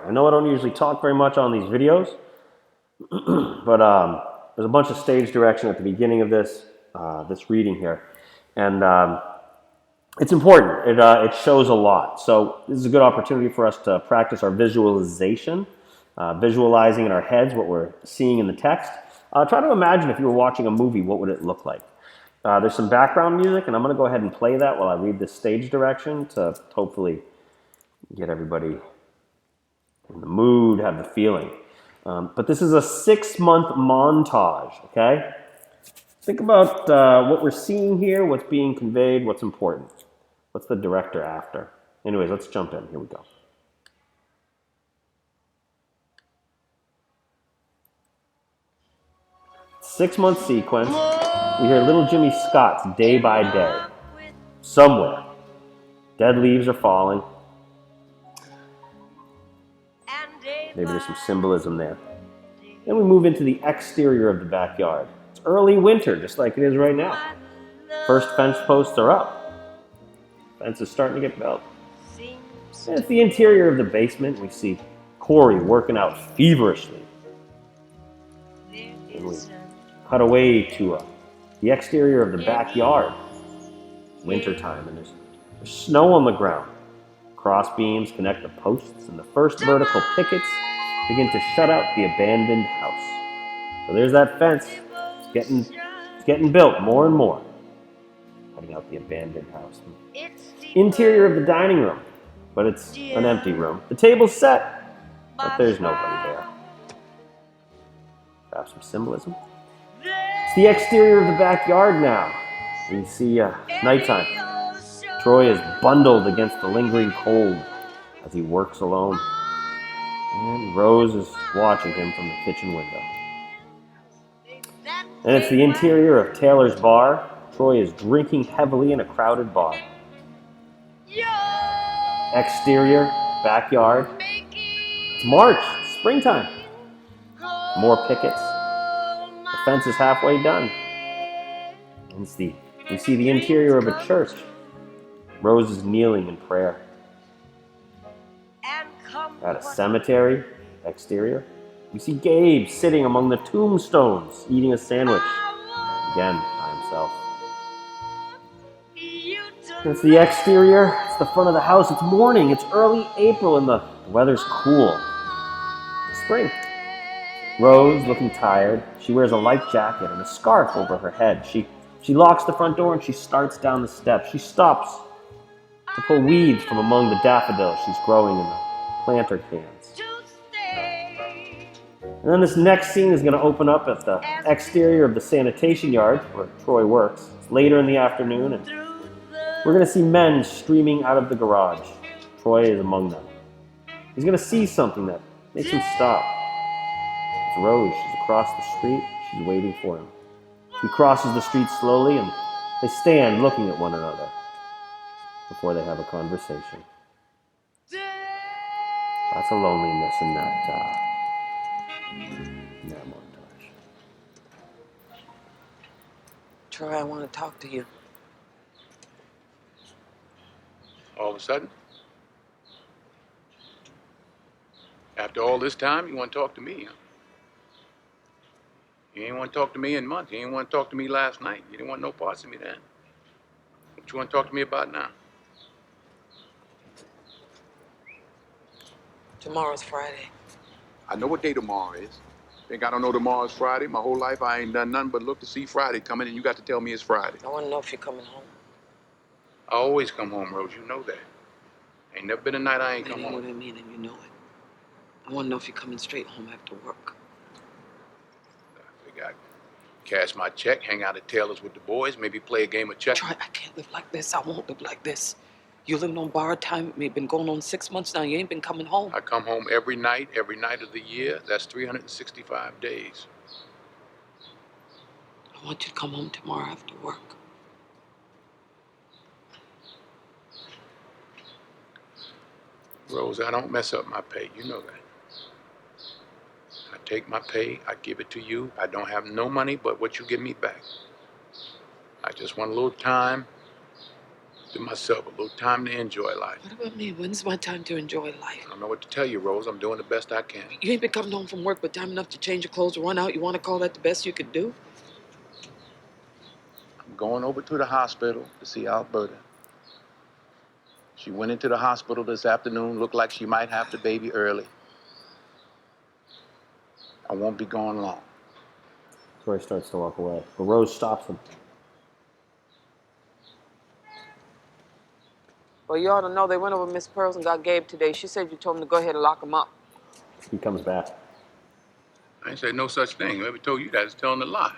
I know I don't usually talk very much on these videos, but there's a bunch of stage direction at the beginning of this reading here, and it's important. It shows a lot. So this is a good opportunity for us to practice our visualization, visualizing in our heads what we're seeing in the text. Try to imagine if you were watching a movie, what would it look like? There's some background music, and I'm going to go ahead and play that while I read this stage direction to hopefully get everybody in the mood, have the feeling. But this is a 6-month montage, okay? Think about what we're seeing here, what's being conveyed, what's important. What's the director after? Anyways, let's jump in. Here we go. Six-month sequence. We hear little Jimmy Scott's Day by Day. Somewhere. Dead leaves are falling. Maybe there's some symbolism there. Then we move into the exterior of the backyard. It's early winter, just like it is right now. First fence posts are up. Fence is starting to get built. And it's the interior of the basement. We see Corey working out feverishly. And we cut away to the exterior of the backyard. Wintertime, and there's snow on the ground. Cross beams connect the posts, and the first vertical pickets begin to shut out the abandoned house. So there's that fence. It's getting built more and more. Cutting out the abandoned house. Interior of the dining room, but it's an empty room. The table's set, but there's nobody there. Perhaps some symbolism. It's the exterior of the backyard now. You see nighttime. Troy is bundled against the lingering cold as he works alone. And Rose is watching him from the kitchen window. And it's the interior of Taylor's bar. Troy is drinking heavily in a crowded bar. Exterior, backyard. It's March, springtime. More pickets. The fence is halfway done. And we see the interior of a church. Rose is kneeling in prayer. At a cemetery, exterior, we see Gabe sitting among the tombstones, eating a sandwich. Again, by himself. It's the exterior, it's the front of the house, it's morning, it's early April, and the weather's cool. Spring. Rose, looking tired, she wears a light jacket and a scarf over her head. She locks the front door and she starts down the steps. She stops to pull weeds from among the daffodils she's growing in the planter cans. And then this next scene is going to open up at the exterior of the sanitation yard where Troy works. It's later in the afternoon, and we're going to see men streaming out of the garage. Troy is among them. He's going to see something that makes him stop. It's Rose. She's across the street. She's waiting for him. He crosses the street slowly, and they stand looking at one another before they have a conversation. Lots of loneliness in that montage. Troy, I want to talk to you. All of a sudden? After all this time, you want to talk to me, huh? You ain't want to talk to me in months. You ain't want to talk to me last night. You didn't want no parts of me then. What you want to talk to me about now? Tomorrow's Friday. I know what day tomorrow is. Think I don't know tomorrow's Friday? My whole life I ain't done nothing but look to see Friday coming, and you got to tell me it's Friday. I want to know if you're coming home. I always come home, Rose. You know that. Ain't never been a night I ain't come I know home. what I mean, and you know it. I want to know if you're coming straight home after work. I figure I'd cash my check, hang out at Taylor's with the boys, maybe play a game of chess. Troy, I can't live like this. I won't live like this. You living on borrowed time with me. Been going on 6 months now. You ain't been coming home. I come home every night of the year. That's 365 days. I want you to come home tomorrow after work. Rose, I don't mess up my pay. You know that. I take my pay, I give it to you. I don't have no money but what you give me back. I just want a little time, To myself, a little time to enjoy life. What about me? When's my time to enjoy life? I don't know what to tell you, Rose. I'm doing the best I can. You ain't been coming home from work but time enough to change your clothes, run out. You want to call that the best you could do? I'm going over to the hospital to see Alberta. She went into the hospital this afternoon. Looked like she might have the baby early. I won't be gone long. Troy starts to walk away, but Rose stops him. Well, you ought to know they went over Miss Pearls and got Gabe today. She said you told him to go ahead and lock him up. He comes back. I ain't said no such thing. Whoever told you that is telling a lie.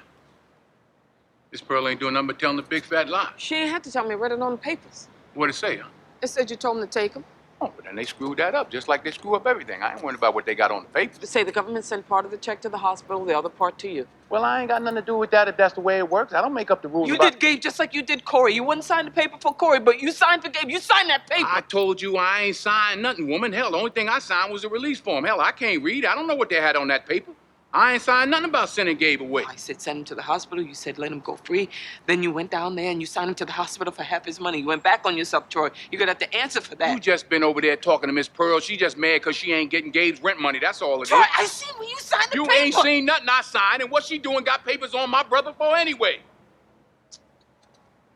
This Pearl ain't doing nothing but telling the big fat lie. She ain't had to tell me. I read it on the papers. What'd it say, huh? It said you told him to take him. Oh, but then they screwed that up, just like they screw up everything. I ain't worried about what they got on the paper. They say the government sent part of the check to the hospital, the other part to you. Well, I ain't got nothing to do with that if that's the way it works. I don't make up the rules You about... did Gabe just like you did Corey. You wouldn't sign the paper for Corey, but you signed for Gabe. You signed that paper. I told you I ain't signed nothing, woman. Hell, the only thing I signed was a release form. Hell, I can't read. I don't know what they had on that paper. I ain't signed nothing about sending Gabe away. I said send him to the hospital. You said let him go free. Then you went down there and you signed him to the hospital for half his money. You went back on yourself, Troy. You're gonna have to answer for that. You just been over there talking to Miss Pearl. She just mad because she ain't getting Gabe's rent money. That's all it is. Troy, I seen when you signed the You paper. ain't seen nothing I signed, and what she doing got papers on my brother for anyway.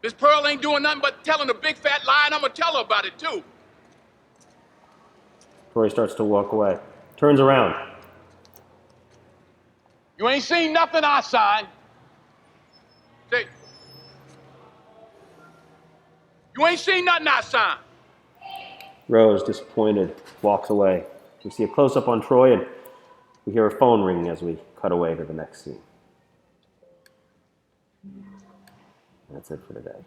Miss Pearl ain't doing nothing but telling a big fat lie, and I'm gonna tell her about it too. Troy starts to walk away. Turns around. You ain't seen nothing I signed. Say, you ain't seen nothing I signed. Rose, disappointed, walks away. We see a close-up on Troy, and we hear a phone ringing as we cut away to the next scene. That's it for today.